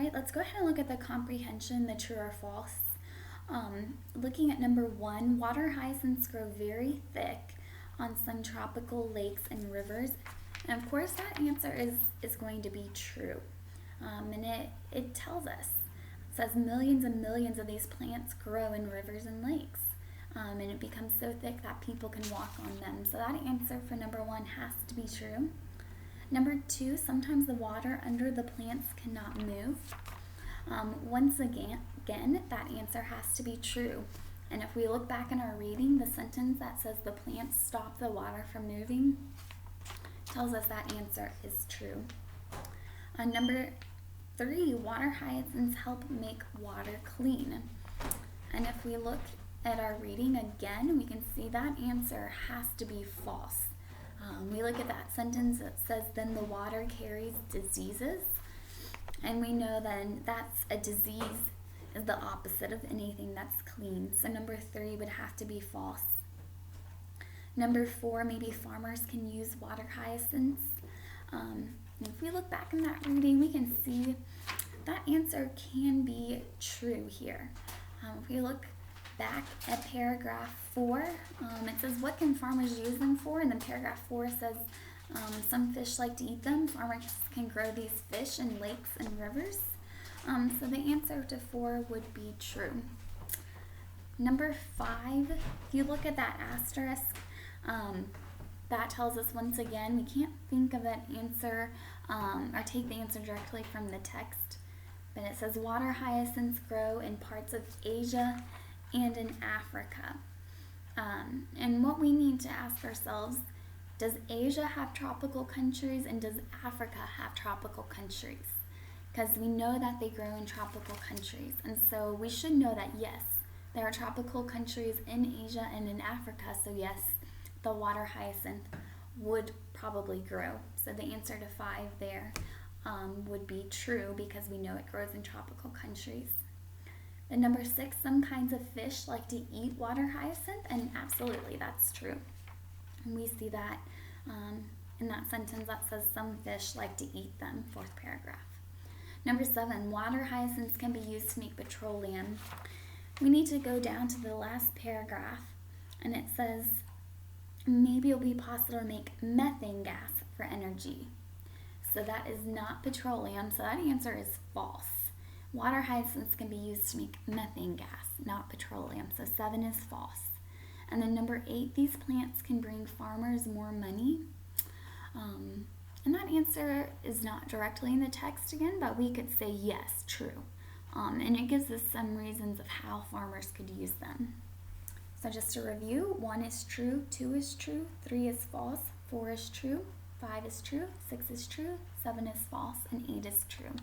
right, let's go ahead and look at the comprehension, the true or false. Looking at number 1, water hyacinths grow very thick on some tropical lakes and rivers. And of course that answer is going to be true. And it tells us, it says millions and millions of these plants grow in rivers and lakes. And it becomes so thick that people can walk on them. So that answer for number 1 has to be true. Number 2, sometimes the water under the plants cannot move. Once again, that answer has to be true. And if we look back in our reading, the sentence that says the plants stop the water from moving tells us that answer is true. Number 3, water hyacinths help make water clean. And if we look at our reading again, we can see that answer has to be false. We look at that sentence that says, then the water carries diseases. And we know then that's a disease is the opposite of anything that's clean. So number 3 would have to be false. Number 4, maybe farmers can use water hyacinths. If we look back in that reading, we can see that answer can be true here. If we look back at paragraph 4, it says, what can farmers use them for? And then paragraph 4 says, some fish like to eat them. Farmers can grow these fish in lakes and rivers. So the answer to 4 would be true. Number 5, if you look at that asterisk, that tells us once again we can't think of an answer or take the answer directly from the text. But it says water hyacinths grow in parts of Asia and in Africa. And what we need to ask ourselves, does Asia have tropical countries and does Africa have tropical countries? Because we know that they grow in tropical countries. And so we should know that yes, there are tropical countries in Asia and in Africa. So yes, the water hyacinth would probably grow. So the answer to 5 there would be true because we know it grows in tropical countries. And number 6, some kinds of fish like to eat water hyacinth, and absolutely that's true. And we see that in that sentence that says some fish like to eat them, 4th paragraph. Number 7, water hyacinths can be used to make petroleum. We need to go down to the last paragraph, and it says maybe it'll be possible to make methane gas for energy. So that is not petroleum, so that answer is false. Water hyacinths can be used to make methane gas, not petroleum. So 7 is false. And then number 8, these plants can bring farmers more money. And that answer is not directly in the text again, but we could say yes, true. And it gives us some reasons of how farmers could use them. So just to review, 1 is true, 2 is true, 3 is false, 4 is true, 5 is true, 6 is true, 7 is false, and 8 is true.